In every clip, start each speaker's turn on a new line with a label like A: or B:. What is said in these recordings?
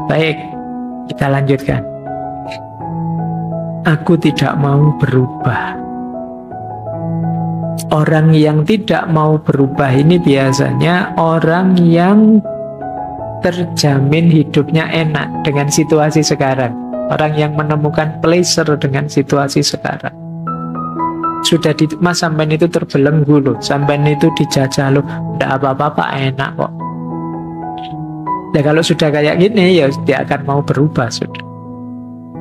A: Baik, kita lanjutkan. Aku tidak mau berubah. Orang yang tidak mau berubah ini biasanya orang yang terjamin hidupnya enak dengan situasi sekarang. Orang yang menemukan pleasure dengan situasi sekarang. Sudah di mas sampean itu terbelenggu loh, sampean itu dijajah loh, tidak apa-apa enak kok. Ya kalau sudah kayak gini ya dia akan mau berubah sudah.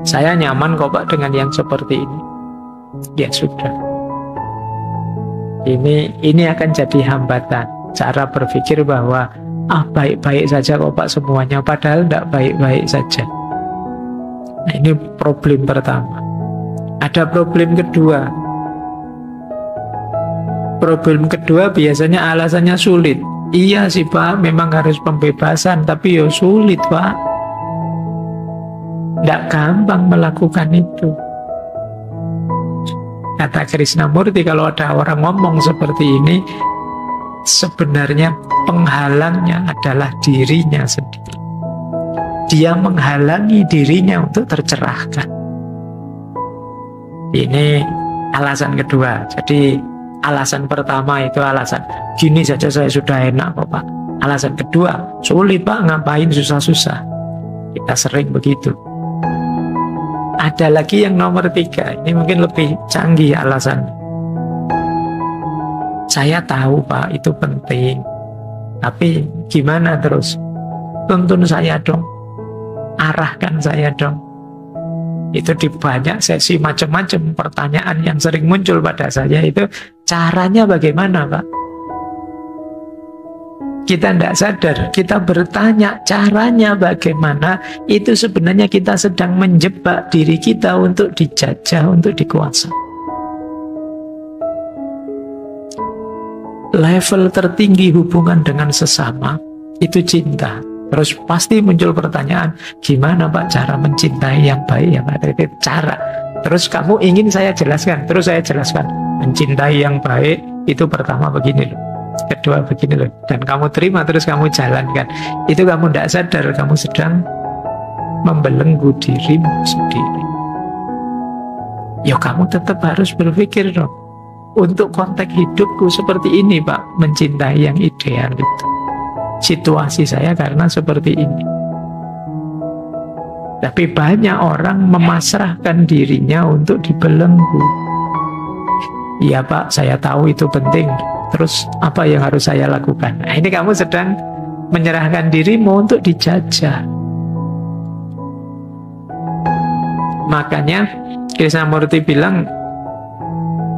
A: Saya nyaman kok Pak dengan yang seperti ini. Ya sudah. Ini akan jadi hambatan. Cara berpikir bahwa baik-baik saja kok Pak semuanya, padahal tidak baik-baik saja. Nah, ini problem pertama. Ada problem kedua. Problem kedua biasanya alasannya sulit. Iya sih Pak, memang harus pembebasan, tapi ya sulit Pak. Tidak gampang melakukan itu. Kata Krishnamurti, kalau ada orang ngomong seperti ini, sebenarnya penghalangnya adalah dirinya sendiri. Dia menghalangi dirinya untuk tercerahkan. Ini alasan kedua. Jadi alasan pertama itu alasan gini saja saya sudah enak kok Pak. Alasan kedua, sulit Pak, ngapain susah-susah. Kita sering begitu. Ada lagi yang nomor 3. Ini mungkin lebih canggih alasan. Saya tahu Pak itu penting, tapi gimana terus? Tuntun saya dong, arahkan saya dong. Itu di banyak sesi macam-macam pertanyaan yang sering muncul pada saya itu, caranya bagaimana Pak? Kita tidak sadar, kita bertanya caranya bagaimana, itu sebenarnya kita sedang menjebak diri kita untuk dijajah, untuk dikuasai. Level tertinggi hubungan dengan sesama itu cinta. Terus pasti muncul pertanyaan, gimana Pak cara mencintai yang baik, yang ada itu cara. Terus kamu ingin saya jelaskan, terus saya jelaskan. Mencintai yang baik itu pertama begini loh, kedua begini loh, dan kamu terima terus kamu jalankan. Itu kamu tidak sadar, kamu sedang membelenggu dirimu sendiri. Ya kamu tetap harus berpikir dong, untuk konteks hidupku seperti ini Pak, mencintai yang ideal itu. Situasi saya karena seperti ini. Tapi banyak orang memasrahkan dirinya untuk dibelenggu. Iya Pak, saya tahu itu penting. Terus apa yang harus saya lakukan? Nah, ini kamu sedang menyerahkan dirimu untuk dijajah. Makanya Krishnamurti bilang,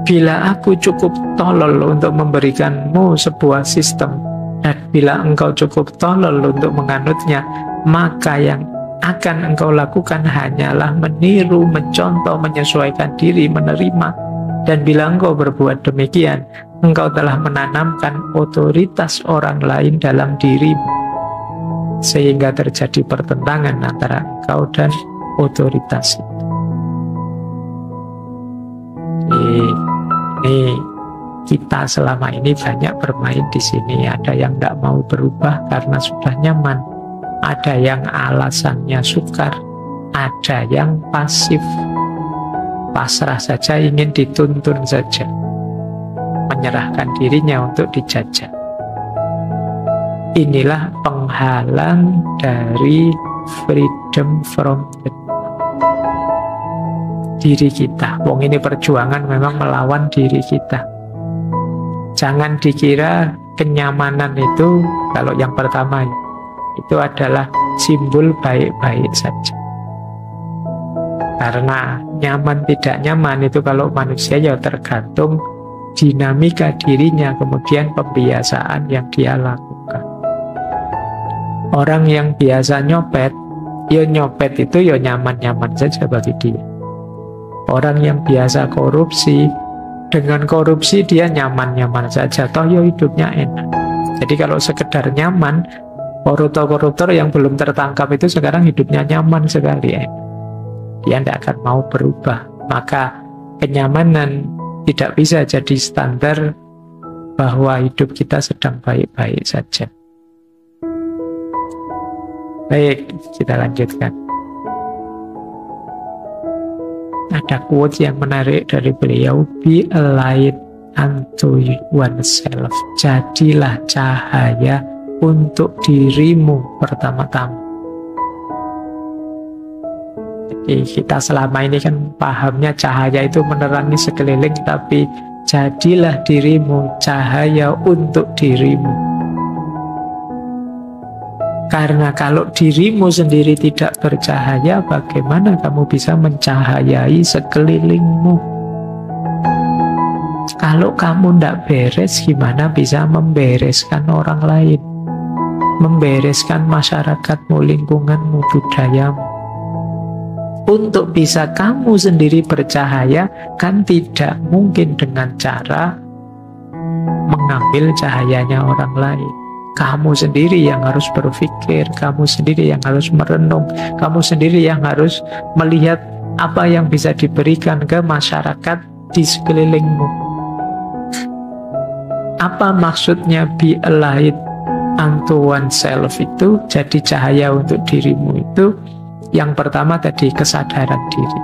A: bila aku cukup tolol untuk memberikanmu sebuah sistem, dan bila engkau cukup tolol untuk menganutnya, maka yang akan engkau lakukan hanyalah meniru, mencontoh, menyesuaikan diri, menerima. Dan bila engkau berbuat demikian, engkau telah menanamkan otoritas orang lain dalam dirimu, sehingga terjadi pertentangan antara engkau dan otoritas itu. Ini kita selama ini banyak bermain di sini. Ada yang tidak mau berubah karena sudah nyaman, ada yang alasannya sukar, ada yang pasif, pasrah saja, ingin dituntun saja, menyerahkan dirinya untuk dijajah. Inilah penghalang dari freedom from diri kita. Wong ini perjuangan memang melawan diri kita. Jangan dikira kenyamanan itu, kalau yang pertama itu adalah simbol baik-baik saja. Karena nyaman tidak nyaman itu kalau manusia ya tergantung dinamika dirinya, kemudian pembiasaan yang dia lakukan. Orang yang biasa nyopet, ya nyopet itu ya nyaman-nyaman saja bagi dia. Orang yang biasa korupsi, dengan korupsi dia nyaman-nyaman saja, toh ya hidupnya enak. Jadi kalau sekedar nyaman, koruptor-koruptor yang belum tertangkap itu sekarang hidupnya nyaman sekali, enak. Dia tidak akan mau berubah. Maka kenyamanan tidak bisa jadi standar bahwa hidup kita sedang baik-baik saja. Baik, kita lanjutkan. Ada quote yang menarik dari beliau, be a light unto oneself. Jadilah cahaya untuk dirimu pertama-tama. Jadi kita selama ini kan pahamnya cahaya itu menerangi sekeliling, tapi jadilah dirimu cahaya untuk dirimu. Karena kalau dirimu sendiri tidak bercahaya, bagaimana kamu bisa mencahayai sekelilingmu? Kalau kamu tidak beres, gimana bisa membereskan orang lain? Membereskan masyarakatmu, lingkunganmu, budayamu. Untuk bisa kamu sendiri bercahaya, kan tidak mungkin dengan cara mengambil cahayanya orang lain. Kamu sendiri yang harus berpikir, kamu sendiri yang harus merenung, kamu sendiri yang harus melihat apa yang bisa diberikan ke masyarakat di sekelilingmu. Apa maksudnya be a light unto oneself itu, jadi cahaya untuk dirimu itu? Yang pertama tadi, kesadaran diri.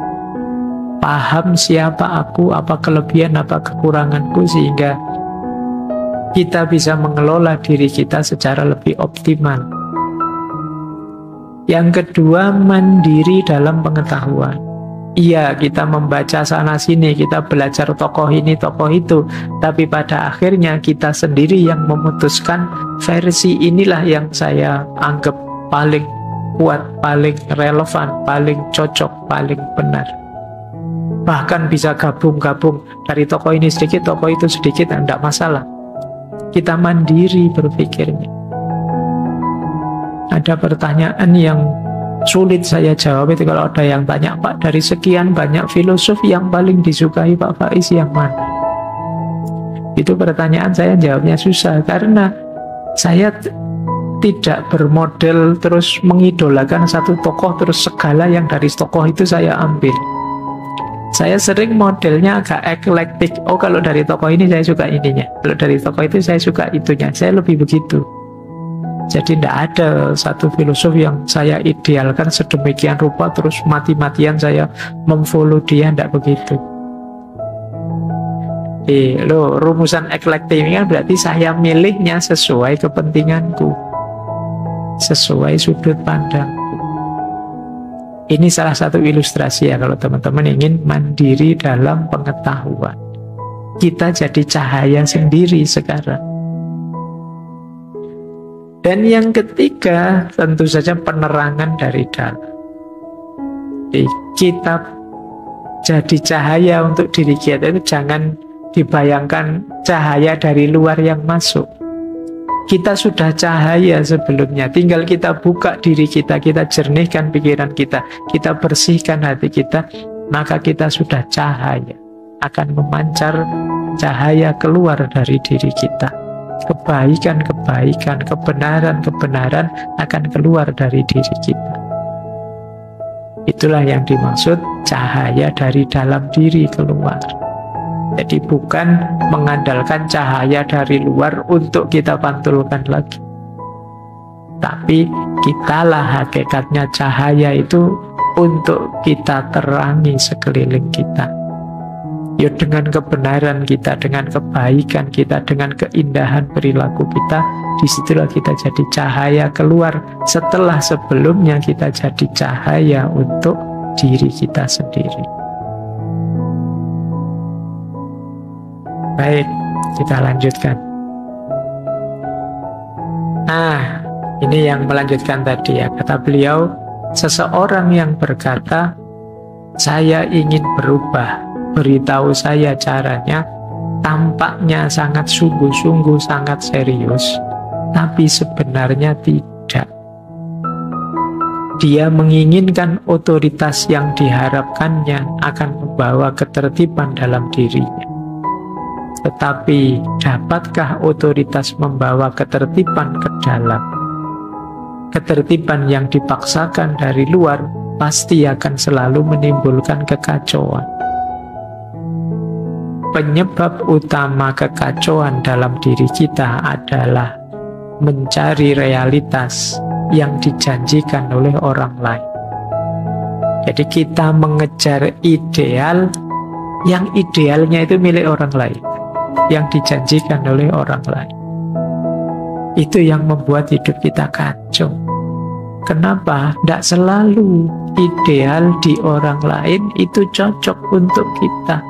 A: Paham siapa aku, apa kelebihan, apa kekuranganku, sehingga kita bisa mengelola diri kita secara lebih optimal. Yang kedua, mandiri dalam pengetahuan. Iya, kita membaca sana-sini, kita belajar tokoh ini, tokoh itu, tapi pada akhirnya kita sendiri yang memutuskan versi inilah yang saya anggap paling kuat, paling relevan, paling cocok, paling benar. Bahkan bisa gabung-gabung dari tokoh ini sedikit, tokoh itu sedikit, tidak masalah. Kita mandiri berpikirnya. Ada pertanyaan yang sulit saya jawab itu kalau ada yang tanya, Pak, dari sekian banyak filosof yang paling disukai Pak Faiz yang mana? Itu pertanyaan saya jawabnya susah, karena saya tidak bermodel terus mengidolakan satu tokoh terus segala yang dari tokoh itu saya ambil. Saya sering modelnya agak eklektik. Oh, kalau dari tokoh ini saya suka ininya, kalau dari tokoh itu saya suka itunya. Saya lebih begitu. Jadi tidak ada satu filosof yang saya idealkan sedemikian rupa terus mati-matian saya memfollow dia, tidak begitu. Rumusan eklektik ini kan berarti saya milihnya sesuai kepentinganku, sesuai sudut pandangku. Ini salah satu ilustrasi ya, kalau teman-teman ingin mandiri dalam pengetahuan. Kita jadi cahaya sendiri sekarang. Dan yang ketiga, tentu saja penerangan dari dalam. Jadi kita jadi cahaya untuk diri kita itu jangan dibayangkan cahaya dari luar yang masuk. Kita sudah cahaya sebelumnya, tinggal kita buka diri kita, kita jernihkan pikiran kita bersihkan hati kita, maka kita sudah cahaya. Akan memancar cahaya keluar dari diri kita. Kebaikan-kebaikan, kebenaran-kebenaran akan keluar dari diri kita. Itulah yang dimaksud cahaya dari dalam diri keluar. Jadi bukan mengandalkan cahaya dari luar untuk kita pantulkan lagi. Tapi kitalah hakikatnya cahaya itu untuk kita terangi sekeliling kita. Ya dengan kebenaran kita, dengan kebaikan kita, dengan keindahan perilaku kita, disitulah kita jadi cahaya keluar setelah sebelumnya kita jadi cahaya untuk diri kita sendiri. Baik, kita lanjutkan. Nah, ini yang melanjutkan tadi ya. Kata beliau, seseorang yang berkata, saya ingin berubah, beritahu saya caranya, tampaknya sangat sungguh-sungguh, sangat serius, tapi sebenarnya tidak. Dia menginginkan otoritas yang diharapkannya akan membawa ketertiban dalam dirinya. Tetapi dapatkah otoritas membawa ketertiban ke dalam? Ketertiban yang dipaksakan dari luar pasti akan selalu menimbulkan kekacauan. Penyebab utama kekacauan dalam diri kita adalah mencari realitas yang dijanjikan oleh orang lain. Jadi kita mengejar ideal, yang idealnya itu milik orang lain, yang dijanjikan oleh orang lain. Itu yang membuat hidup kita kacau. Kenapa? Tidak selalu ideal di orang lain itu cocok untuk kita.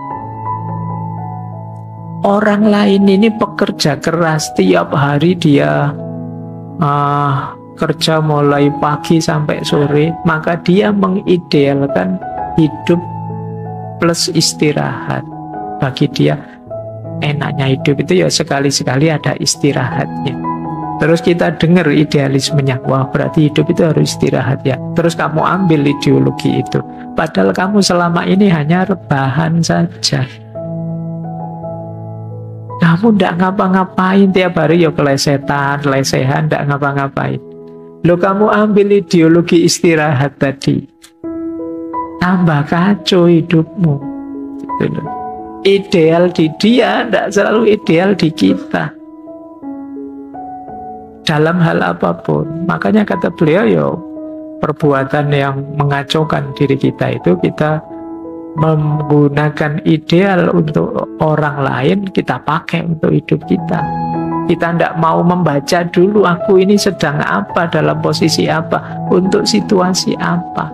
A: Orang lain ini pekerja keras, tiap hari dia kerja mulai pagi sampai sore, maka dia mengidealkan hidup plus istirahat. Bagi dia enaknya hidup itu ya sekali-sekali ada istirahatnya. Terus kita dengar idealismenya, wah berarti hidup itu harus istirahat ya. Terus kamu ambil ideologi itu, padahal kamu selama ini hanya rebahan saja. Kamu tidak ngapa-ngapain, tiap hari ya kelesetan, lesehan, tidak ngapa-ngapain. Loh, kamu ambil ideologi istirahat tadi, tambah kacau hidupmu. Gitu loh. Ideal di dia tidak selalu ideal di kita, dalam hal apapun. Makanya kata beliau, ya perbuatan yang mengacaukan diri kita itu kita menggunakan ideal untuk orang lain, kita pakai untuk hidup kita. Kita tidak mau membaca dulu aku ini sedang apa, dalam posisi apa, untuk situasi apa.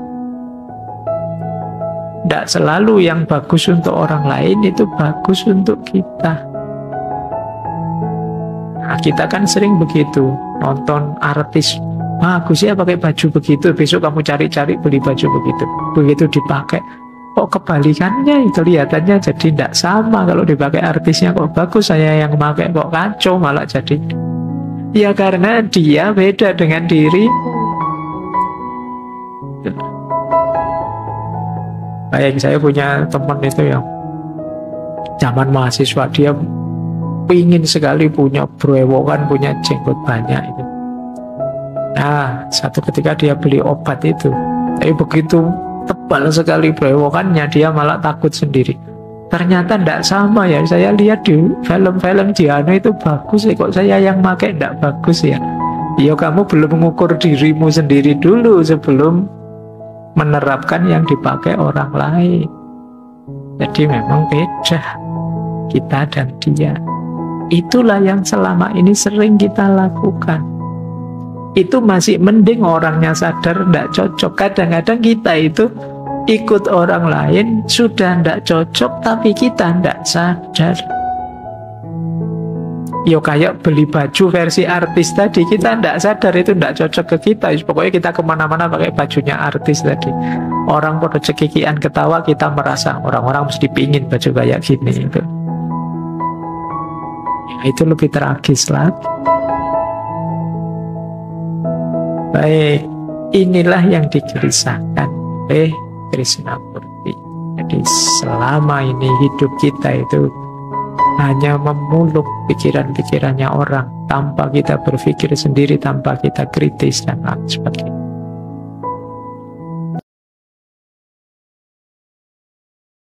A: Tidak selalu yang bagus untuk orang lain itu bagus untuk kita. Nah, kita kan sering begitu, nonton artis bagus ya pakai baju begitu, besok kamu cari-cari beli baju begitu. Begitu dipakai, kok kebalikannya, itu kelihatannya jadi tidak sama. Kalau dipakai artisnya kok bagus, saya yang pakai kok kacau malah jadi. Ya karena dia beda dengan diri. Kayak saya punya teman itu yang zaman mahasiswa, dia ingin sekali punya brewokan, punya jenggot banyak itu. Nah, satu ketika dia beli obat itu, tapi begitu tebal sekali brewokannya, dia malah takut sendiri. Ternyata tidak sama ya, saya lihat di film-film Jiano itu bagus ya, kok saya yang pakai tidak bagus ya. Ya kamu belum mengukur dirimu sendiri dulu sebelum menerapkan yang dipakai orang lain. Jadi memang beda kita dan dia. Itulah yang selama ini sering kita lakukan. Itu masih mending orangnya sadar tidak cocok. Kadang-kadang kita itu ikut orang lain, sudah tidak cocok, tapi kita tidak sadar. Yo kayak beli baju versi artis tadi, kita tidak sadar itu tidak cocok ke kita. Pokoknya kita kemana-mana pakai bajunya artis tadi. Orang pada cekikian ketawa, kita merasa orang-orang mesti pingin baju kayak gini itu. Itu lebih tragis lagi. Baik, inilah yang digelisahkan oleh Krishnamurti. Jadi selama ini hidup kita itu hanya memuluk pikiran-pikirannya orang, tanpa kita berpikir sendiri, tanpa kita kritis dan lain sebagainya.